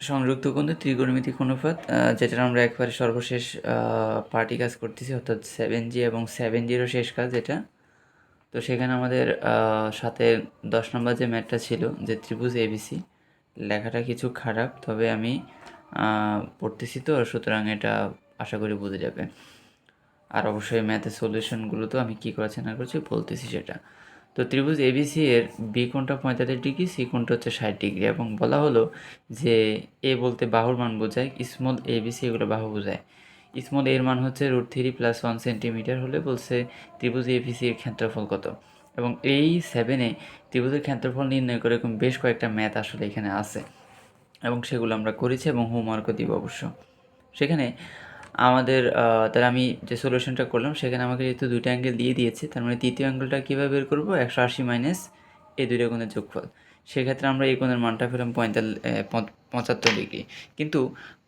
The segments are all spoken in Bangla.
সংযুক্ত কোণের ত্রিকোণমিতিক অনুপাত যেটার আমরা একবারে সর্বশেষ পার্টি কাজ করতেছি, অর্থাৎ 7G এবং 7G'রও শেষ কাজ এটা। তো সেখানে আমাদের সাথে 10 নম্বর যে ম্যাথটা ছিল, যে ত্রিভুজ এবিসি, লেখাটা কিছু খারাপ, তবে আমি পড়তেছি তো, সুতরাং এটা আশা করি বুঝে যাবে। আর অবশ্যই ম্যাথের সলিউশনগুলো তো আমি কী করেছি না করেছি বলতেছি সেটা। তো ত্রিভুজ এবিসি এর বি কোণটা 45 ডিগ্রি, সি কোণটা হচ্ছে 60 ডিগ্রি, এবং বলা হলো যে এ বলতে বাহুর মান বোঝায়, স্মল এবিসি এগুলো বাহু বোঝায়। স্মল এর মান হচ্ছে √3 + 1 সেন্টিমিটার হলে বলছে ত্রিভুজ এবিসি এর ক্ষেত্রফল কত। এবং এই 7-এ ত্রিভুজের ক্ষেত্রফল নির্ণয় করে এরকম বেশ কয়েকটা ম্যাথ আসলে এখানে আছে, এবং সেগুলো আমরা করেছি এবং হোমওয়ার্কও দিব অবশ্য। সেখানে আমাদের তাহলে আমি যে সলিউশনটা করলাম, সেখানে আমাকে যেহেতু দুটো অ্যাঙ্গেল দিয়ে দিয়েছে, তার মানে তৃতীয় অ্যাঙ্গেলটা কীভাবে বের করবো? 180 মাইনাস এই দুটো কোণের যোগফল। সেক্ষেত্রে আমরা এই কোণের মানটা পেলাম 75 ডিগ্রি। কিন্তু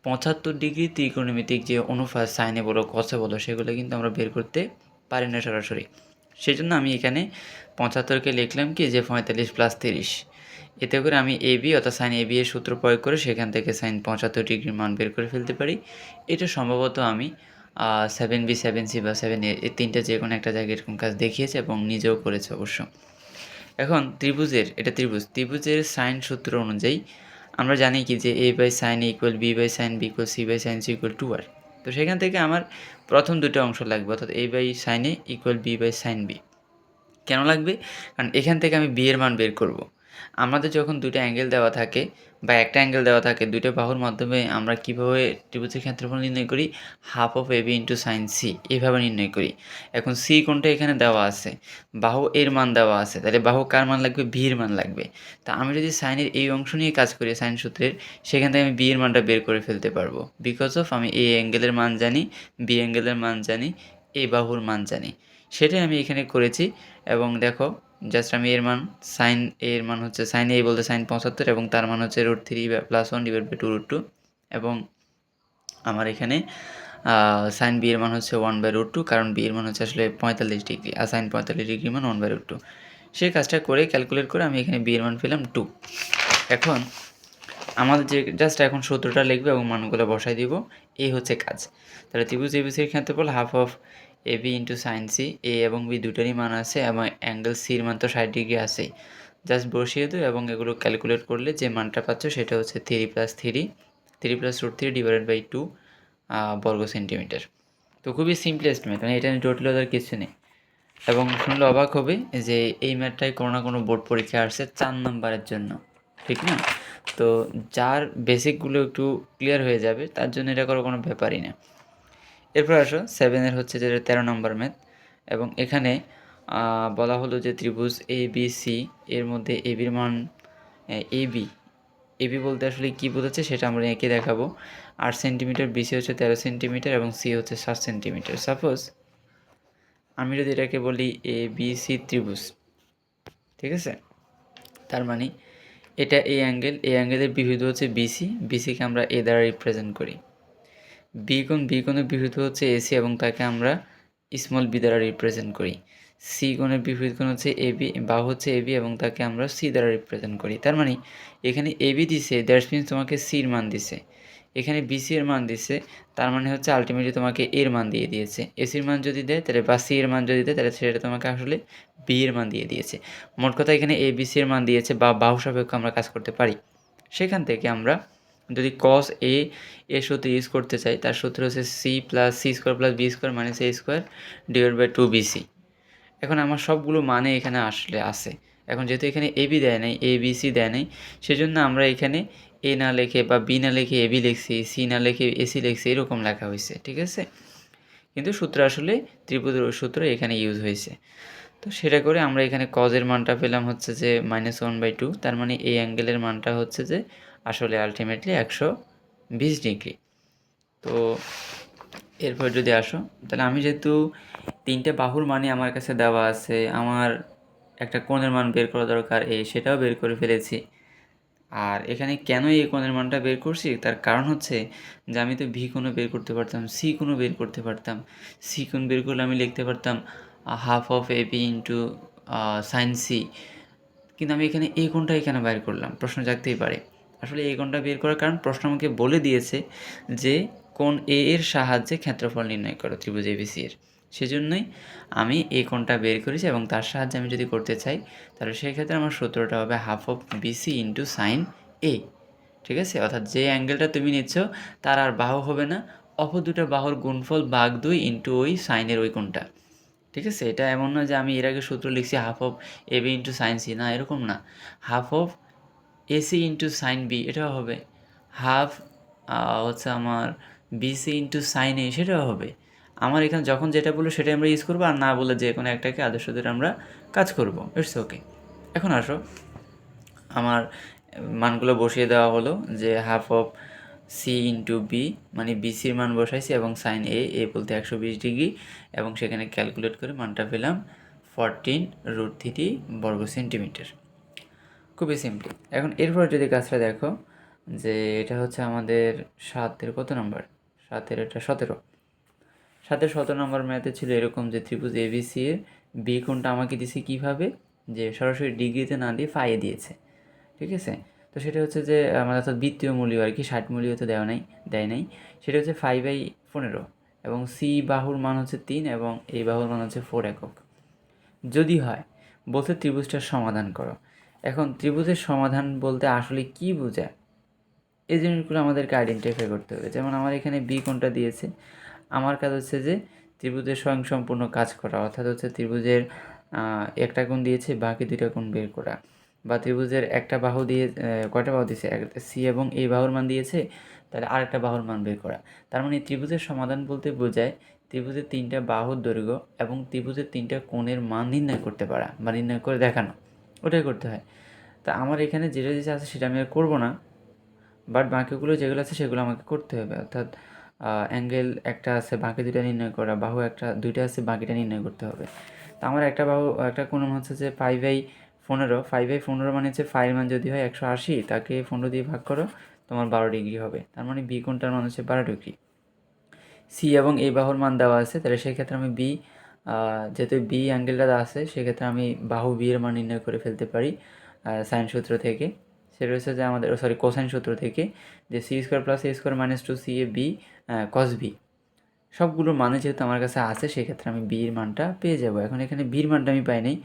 75 ডিগ্রি ত্রিকোণমিতিক যে অনুপাত, সাইনে বলো কসে বলো, সেগুলো কিন্তু আমরা বের করতে পারি না সরাসরি। সেই জন্য আমি এখানে 75কে লিখলাম কি যে 45 + 30। এতে করে আমি এবি অর্থাৎ সাইন এবি এর সূত্র প্রয়োগ করে সেখান থেকে সাইন 75 ডিগ্রির মান বের করে ফেলতে পারি। এটা সম্ভবত আমি 7B 7C বা 7A এই তিনটে যে কোনো একটা জায়গায় এরকম কাজ দেখিয়েছি এবং নিজেও করেছি অবশ্য। এখন ত্রিভুজের সাইন সূত্র অনুযায়ী আমরা জানি কি যে A/sin A = B/sin B = C/sin C = 2R। তো সেখান থেকে আমার প্রথম দুটো অংশ লাগবে, অর্থাৎ A/sin A = B/sin B। কেন লাগবে? কারণ এখান থেকে আমি বি এর মান বের করব। আমাদের যখন দুটো অ্যাঙ্গেল দেওয়া থাকে বা একটা অ্যাঙ্গেল দেওয়া থাকে, দুটো বাহুর মাধ্যমে আমরা কীভাবে ত্রিভুজের ক্ষেত্রফল নির্ণয় করি? Half of AB into sine C, এভাবে নির্ণয় করি। এখন সি কোণটা এখানে দেওয়া আছে, বাহু এর মান দেওয়া আছে, তাহলে বাহু কার মান লাগবে? বি এর মান লাগবে। তা আমি যদি সাইনের এই অংশ নিয়ে কাজ করি সাইন সূত্রের, সেখান থেকে আমি বি এর মানটা বের করে ফেলতে পারবো, বিকজ অফ আমি এ অ্যাঙ্গেলের মান জানি, বি অ্যাঙ্গেলের মান জানি, এ বাহুর মান জানি। সেটাই আমি এখানে করেছি। এবং দেখো, জাস্ট আমি এর মান সাইন এর মান হচ্ছে সাইন এ বলতে সাইন 75 এবং তার মান হচ্ছে √3 + 1 / 2√2, এবং আমার এখানে সাইন বি এর মান হচ্ছে 1/√2, কারণ বি এর মান হচ্ছে আসলে 45 ডিগ্রি, আর সাইন 45 ডিগ্রি মান 1/√2। সেই কাজটা করে ক্যালকুলেট করে আমি এখানে বি এর মান পেলাম 2। এখন আমাদের যে জাস্ট এখন সূত্রটা লিখবে এবং মানগুলো বসাই দিব, এই হচ্ছে কাজ। তাহলে ত্রিভুজ এবিসির ক্ষেত্রফল half of AB into sine C, A এবং বি দুটারই মান আছে এবং অ্যাঙ্গেল সির মান তো 60 ডিগ্রি আছেই। জাস্ট বসিয়ে দিও এবং এগুলো ক্যালকুলেট করলে যে মানটা পাচ্ছ সেটা হচ্ছে 3 + 3 √3 / 2 বর্গ সেন্টিমিটার। তো খুবই সিম্পলেস্ট ম্যাথ, মানে এটা নিয়ে জটিলতার কিছু নেই। এবং শুনলে অবাক হবে যে এই ম্যাথটাই কোনো না কোনো বোর্ড পরীক্ষায় আসছে 4 নাম্বারের জন্য, ঠিক না? তো যার বেসিকগুলো একটু ক্লিয়ার হয়ে যাবে তার জন্য এটা করার কোনো ব্যাপারই না। এরপর আসো 7-এর হচ্ছে যে 13 নম্বর ম্যাথ, এবং এখানে বলা হলো যে ত্রিভুজ ABC এর মধ্যে এবির মান এবি বলতে আসলে কী বোঝাচ্ছে সেটা আমরা এঁকে দেখাবো। 8 সেন্টিমিটার, বিসি হচ্ছে 13 সেন্টিমিটার এবং সি হচ্ছে 7 সেন্টিমিটার। সাপোজ আমি যদি এটাকে বলি ABC ত্রিভুজ, ঠিক আছে? তার মানে এটা এই অ্যাঙ্গেলের বিভুজ হচ্ছে বিসি, বিসিকে আমরা এ দ্বারা রিপ্রেজেন্ট করি। বি কোণের বিভুজ হচ্ছে এসি এবং তাকে আমরা স্মল বি দ্বারা রিপ্রেজেন্ট করি। সি কোণের বিপরীত কোণ হচ্ছে এবি, বাহু হচ্ছে এবি এবং তাকে আমরা সি দ্বারা রিপ্রেজেন্ট করি। তার মানে এখানে এবি দিছে, দ্যাটস মিনস তোমাকে সির মান দিছে। এখানে বিসি এর মান দিছে, তার মানে হচ্ছে আলটিমেটলি তোমাকে এর মান দিয়ে দিয়েছে। এসির মান যদি দেয় তাহলে, বা সি এর মান যদি দেয় তাহলে সেটা তোমাকে আসলে বি এর মান দিয়ে দিয়েছে। মোট কথা এখানে এ বিসি এর মান দিয়েছে, বা বাহু সাপেক্ষ আমরা কাজ করতে পারি। সেখান থেকে আমরা যদি cos A এর সূত্র ইউজ করতে চাই, তার সূত্র হচ্ছে c + c² + b² - a² / 2bc। এখন আমার সবগুলো মানে এখানে আসলে আছে। এখন যেহেতু এখানে এবি দেয় নাই, ABC দেয় নাই, সেজন্য আমরা এখানে এ না লিখে বা বি না লিখে এবি লিখছি, সি না লিখে এসি লিখছি, এরকম লেখা হয়েছে, ঠিক আছে? কিন্তু সূত্র আসলে ত্রিভুজের সূত্র এখানে ইউজ হয়েছে। তো সেটা করে আমরা এখানে cos এর মানটা পেলাম হচ্ছে যে -1/2, তার মানে এই অ্যাঙ্গেলের মানটা হচ্ছে যে আসলে আলটিমেটলি 120 ডিগ্রি। তো এরপর যদি আসো, তাহলে আমি যেহেতু 3টে বাহুর মানই আমার কাছে দেওয়া আছে, আমার একটা কোণের মান বের করা দরকার, সেটাও বের করে ফেলেছি। আর এখানে কেন এই কোণের মানটা বের করছি, তার কারণ হচ্ছে যে আমি তো ভি কোণও বের করতে পারতাম, সি কোণও বের করতে পারতাম। সি কোণ বের করলে আমি লিখতে পারতাম half of AB into sine C, কিন্তু আমি এখানে এই কোণটাই কেন বের করলাম, প্রশ্ন জাগতেই পারে। আসলে এই কোণটা বের করার কারণ প্রশ্ন আমাকে বলে দিয়েছে যে কোণ এ এর সাহায্যে ক্ষেত্রফল নির্ণয় করো ত্রিভুজ এবিসি এর, সেজন্যই আমি এই কোণটা বের করেছি এবং তার সাহায্যে আমি যদি করতে চাই তাহলে সেক্ষেত্রে আমার সূত্রটা হবে half of BC into sine A. ঠিক আছে, অর্থাৎ যে অ্যাঙ্গেলটা তুমি নিচ্ছ তার আর বাহু হবে না, অপর দুটো বাহুর গুণফল ভাগ 2 ইন্টু ওই সাইনের ওই কোণটা। ঠিক আছে, এটা এমন না যে আমি এর আগে সূত্র লিখছি half of A B into sine C, না এরকম না, half of AC into sine B এটাও হবে, হাফ হচ্ছে আমার বিসি ইন্টু সাইন এ সেটাও হবে। আমার এখানে যখন যেটা বলবো সেটাই আমরা ইউজ করবো, আর না বলে যে কোনো একটাকে আদর্শ ধরে আমরা কাজ করবো, ইটস ওকে। এখন আসো, আমার মানগুলো বসিয়ে দেওয়া হলো যে half of C into B, মানে বিসির মান বসাইছি এবং সাইন এ বলতে 120 ডিগ্রি, এবং সেখানে ক্যালকুলেট করে মানটা পেলাম 14√3 বর্গ সেন্টিমিটার। খুবই সিম্পল। এখন এরপরে যদি কাজটা দেখো যে এটা হচ্ছে আমাদের 7-এর কত নম্বর, 7-এর এটা 17। 7-এর 17 নম্বর ম্যাথে ছিল এরকম যে ত্রিভুজ এবিসি এর বি কোণটা আমাকে দিয়েছে কীভাবে, যে সরাসরি ডিগ্রিতে না দিয়ে ফাইয়ে দিয়েছে। ঠিক আছে, তো সেটা হচ্ছে যে আমাদের অর্থাৎ বৃত্তীয় মূল্য আর কি, 60 মূল্য তো দেয় নাই, সেটা হচ্ছে 5/15, এবং সি বাহুর মান হচ্ছে 3 এবং এই বাহুর মান হচ্ছে 4 একক। যদি হয় বলতে ত্রিভুজটার সমাধান করো। এখন ত্রিভুজের সমাধান বলতে আসলে কি বোঝায় এই জিনিসগুলো আমাদেরকে আইডেন্টিফাই করতে হবে। যেমন আমার এখানে বি কোণটা দিয়েছে, আমার কাজ হচ্ছে যে ত্রিভুজের স্বয়ংসম্পূর্ণ কাজ করা, অর্থাৎ হচ্ছে ত্রিভুজের একটা কোণ দিয়েছে বাকি দুইটা কোণ বের করা, বা ত্রিভুজের একটা বাহু দিয়ে কয়টা বাহু দিয়েছে, সি এবং এই বাহুর মান দিয়েছে, তাহলে আরেকটা বাহুর মান বের করা। তার মানে ত্রিভুজের সমাধান বলতে বোঝায় ত্রিভুজের 3টা বাহুর দৈর্ঘ্য এবং ত্রিভুজের 3টা কোণের মান নির্ণয় করতে পারা বা নির্ণয় করে দেখানো, ওটাই করতে হয়। তা আমার এখানে যেটা যেটা আছে সেটা আমি আর করবো না, বাট বাকিগুলো যেগুলো আছে সেগুলো আমাকে করতে হবে। অর্থাৎ অ্যাঙ্গেল একটা আছে, বাকি দুইটা নির্ণয় করা, বাহু দুইটা আছে, বাকিটা নির্ণয় করতে হবে। তো আমার একটা বাহু একটা কোণ হচ্ছে যে 5/15, 5/15 মানে হচ্ছে ফাইয়ের মান যদি হয় 180, তাকে 15 দিয়ে ভাগ করো, তোমার 12 ডিগ্রি হবে। তার মানে বি কোণটার মান হচ্ছে 12 ডিগ্রি। সি এবং এই বাহুর মান দেওয়া আছে, তাহলে সেক্ষেত্রে আমি বি, যেহেতু বি অ্যাঙ্গেলটা আছে সেক্ষেত্রে আমি বাহু বি এর মান নির্ণয় করে ফেলতে পারি সাইন সূত্র থেকে। সেটা হচ্ছে যে আমাদের কোসাইন সূত্র থেকে, যে c² + a² - 2ca B cos B, সবগুলোর মানে যেহেতু আমার কাছে আছে সেক্ষেত্রে আমি বির মানটা পেয়ে যাব। এখন এখানে বির মানটা আমি পাই নাই,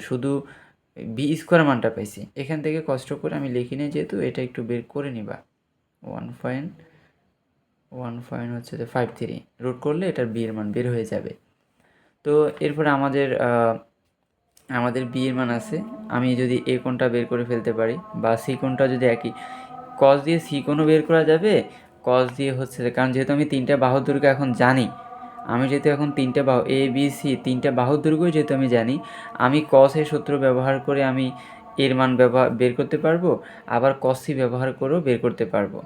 শুধু b² মানটা পাইছি। এখান থেকে কষ্ট করে আমি লিখি নাই, যেহেতু এটা একটু বের করে নিবা। 1 হচ্ছে যে 53 রুট করলে এটার বি এর মান বের হয়ে যাবে। তো এরপরে আমাদের বি এর মান আছে, আমি যদি এ কোণটা বের করে ফেলতে পারি, বা সি কোণটা যদি একই, কস দিয়ে সি কোণও বের করা যাবে, কস দিয়ে হচ্ছে, কারণ যেহেতু আমি 3টা বাহুর দৈর্ঘ্য এখন জানি, আমি যেহেতু এখন 3টা বাহু এ বি সি 3টা বাহুর দৈর্ঘ্য যেহেতু আমি জানি, আমি কস এর সূত্র ব্যবহার করে আমি এর মান বের করতে পারবো, আবার কস সি ব্যবহার করেও বের করতে পারবো।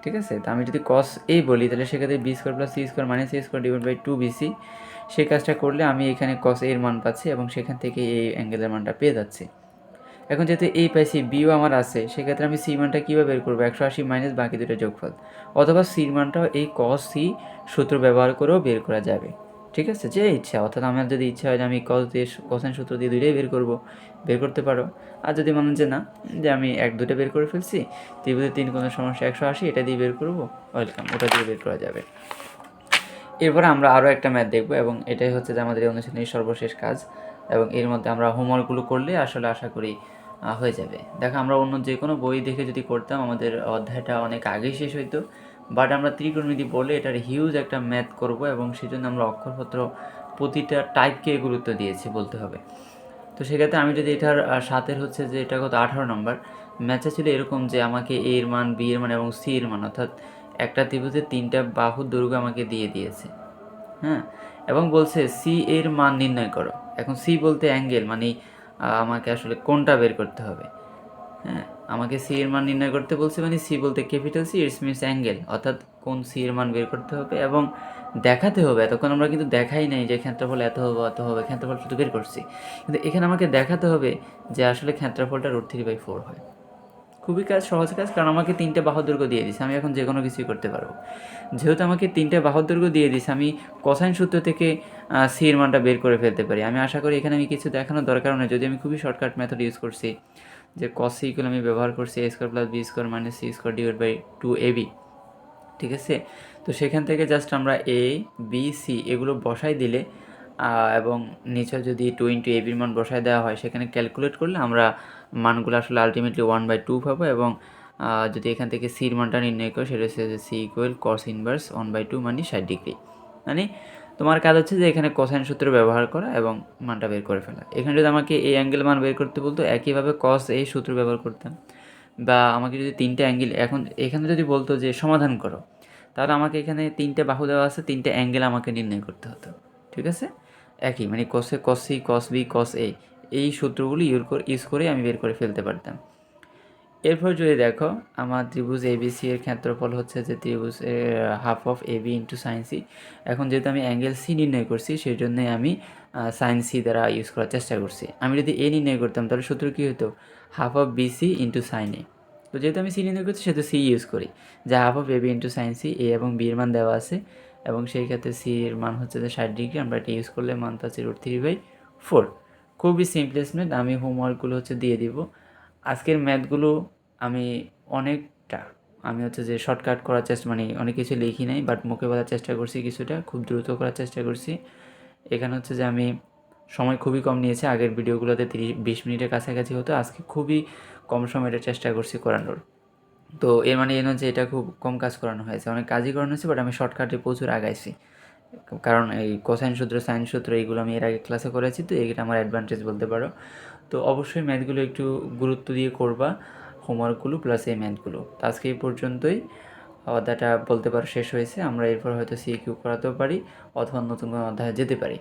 ঠিক আছে, তো আমি যদি কস এ বলি তাহলে সেক্ষেত্রে b² + c² - a² / 2bc, সেই কাজটা করলে আমি এখানে কস এর মান পাচ্ছি এবং সেখান থেকে এই অ্যাঙ্গেলের মানটা পেয়ে যাচ্ছি। এখন যেহেতু এই পাইছি, বিও আমার আছে, সেক্ষেত্রে আমি সি মানটা কীভাবে বের করবো, 180 মাইনাস বাকি দুটো যোগফল, অথবা সির মানটাও এই কস সি সূত্র ব্যবহার করেও বের করা যাবে। ঠিক আছে, যে ইচ্ছা, অর্থাৎ আমার যদি ইচ্ছা হয় যে আমি কোসাইন সূত্র দিয়ে দুইটাই বের করতে পারো। আর যদি মনে যে না, যে আমি দুটো বের করে ফেলছি, ত্রিভুজের 3 কোণের সমস্যা 180, এটা দিয়ে বের করবো, ওয়েলকাম, ওটা দিয়ে বের করা যাবে। এরপরে আমরা আরও একটা ম্যাথ দেখব, এবং এটাই হচ্ছে যে আমাদের এই অনুশীলনীর সর্বশেষ কাজ, এবং এর মধ্যে আমরা হোমওয়ার্কগুলো করলে আসলে আশা করি হয়ে যাবে। দেখো, আমরা অন্য যে কোনো বই দেখে যদি করতাম আমাদের অধ্যায়টা অনেক আগেই শেষ হইতো, বাট আমরা ত্রিকোণমিতি বলে এটার হিউজ একটা ম্যাথ করব, এবং সেই জন্য আমরা অক্ষরপত্র প্রতিটা টাইপকে গুরুত্ব দিয়েছি বলতে হবে। তো সেক্ষেত্রে আমি যদি এটার 7-এর হচ্ছে যে এটা কত 18 নম্বর ম্যাথটা ছিল এরকম, যে আমাকে এ এর মান, বি এর মান এবং সি এর মান, অর্থাৎ একটা ত্রিভুজের 3টা বাহুর দৈর্ঘ্য আমাকে দিয়েছে, হ্যাঁ, এবং বলছে সি এর মান নির্ণয় করো। এখন সি বলতে অ্যাঙ্গেল, মানে আমাকে আসলে কোনটা বের করতে হবে, হ্যাঁ, আমাকে সি এর মান নির্ণয় করতে বলছে, মানে সি বলতে capital C, it's means angle, অর্থাৎ কোন সি এর মান বের করতে হবে এবং দেখাতে হবে। এতক্ষণ আমরা কিন্তু দেখাই নাই যে ক্ষেত্রফল এত হবে, ক্ষেত্রফল শুধু বের করছি, কিন্তু এখানে আমাকে দেখাতে হবে যে আসলে ক্ষেত্রফলটা √3/4 হয়। খুবই সহজ কাজ, কারণ আমাকে 3টে বাহুর দৈর্ঘ্য দিয়ে দিছে, আমি এখন যে কোনো কিছুই করতে পারবো। যেহেতু আমাকে 3টে বাহুর দৈর্ঘ্য দিয়ে দিছে, আমি কোসাইন সূত্র থেকে সি এর মানটা বের করে ফেলতে পারি। আমি আশা করি এখানে আমি কিছু দেখানোর দরকার নেই, যদি আমি খুবই শর্টকাট মেথড ইউজ করছি। যে কস সি ইকুয়াল আমি ব্যবহার করছি A square plus B square minus C square divide by 2ab, ঠিক আছে। তো সেখান থেকে জাস্ট আমরা এ বি সি এগুলো বসাই দিলে এবং নিচে যদি 2 ইন্টু এবির মান বসায় দেওয়া হয়, সেখানে ক্যালকুলেট করলে আমরা মানগুলো আসলে আলটিমেটলি 1/2 পাবো। এবং যদি এখান থেকে সির মানটা নির্ণয় করি, সেটা হচ্ছে যে সি ইকুয়াল কস ইনভার্স 1/2 মানে 60 ডিগ্রি। মানে তোমার কাজ হচ্ছে যে এখানে কোসাইন সূত্র ব্যবহার করা এবং মানটা বের করে ফেলা। এখানে যদি আমাকে এই অ্যাঙ্গেল মান বের করতে বলতো, একইভাবে কস এই সূত্র ব্যবহার করতাম। বা আমাকে যদি 3টে অ্যাঙ্গেল, এখন এখানে যদি বলতো যে সমাধান করো, তাহলে আমাকে এখানে 3টে বাহু দেওয়া আছে, 3টে অ্যাঙ্গেল আমাকে নির্ণয় করতে হতো, ঠিক আছে। একই মানে কসে কস সি কস বি কস এ, এই সূত্রগুলি ইউজ করে আমি বের করে ফেলতে পারতাম। এরপর যদি দেখো আমার ত্রিভুজ এবিসি এর ক্ষেত্রফল হচ্ছে যে ত্রিভুজ half of AB into sine C. এখন যেহেতু আমি অ্যাঙ্গেল সি নির্ণয় করছি, সেই জন্যই আমি সাইন সি দ্বারা ইউজ করার চেষ্টা করছি। আমি যদি এ নির্ণয় করতাম তাহলে সূত্র কী হতো, half of BC into sine A. তো যেহেতু আমি সি নির্ণয় করছি সেহেতু সি ইউজ করি, যা half of AB into sine C. A এবং বি এর মান দেওয়া আছে, এবং সেই ক্ষেত্রে সি এর মান হচ্ছে যে 60 ডিগ্রি। আমরা এটা ইউজ করলে মান পাচ্ছি √3/4। খুবই সিম্পলেস্ট ম্যাথ। আমি হোমওয়ার্কগুলো হচ্ছে দিয়ে দিব। আজকের ম্যাথগুলো আমি অনেকটা আমি হচ্ছে যে শর্টকাট করার চেষ্টা, মানে অনেক কিছু লিখি নাই, বাট মুখে বলার চেষ্টা করছি, কিছুটা খুব দ্রুত করার চেষ্টা করছি। এখানে হচ্ছে যে আমি সময় খুবই কম নিয়েছি, আগের ভিডিওগুলোতে 30-20 মিনিটের কাছাকাছি হতো, আজকে খুবই কম সময়ের চেষ্টা করছি করানোর। তো এর মানে এই নয় যে এটা খুব কম কাজ করানো হয়েছে, অনেক কাজই করানো হয়েছে, বাট আমি শর্টকাটে প্রচুর আগাইছি। কারণ এই কোসাইন সূত্র সাইন সূত্র এইগুলো আমি এর আগে ক্লাসে করেছি, তো এটা আমার অ্যাডভান্টেজ বলতে পারো। তো অবশ্যই ম্যাথগুলো একটু গুরুত্ব দিয়ে করবা, হোমওয়ার্কগুলো প্লাস এই ম্যাথগুলো। তো আজকে এই পর্যন্তই অধ্যায়টা বলতে পারো শেষ হয়েছে। আমরা এরপর হয়তো সিকিউ করাতেও পারি, অথবা নতুন কোনো অধ্যায়ে যেতে পারি।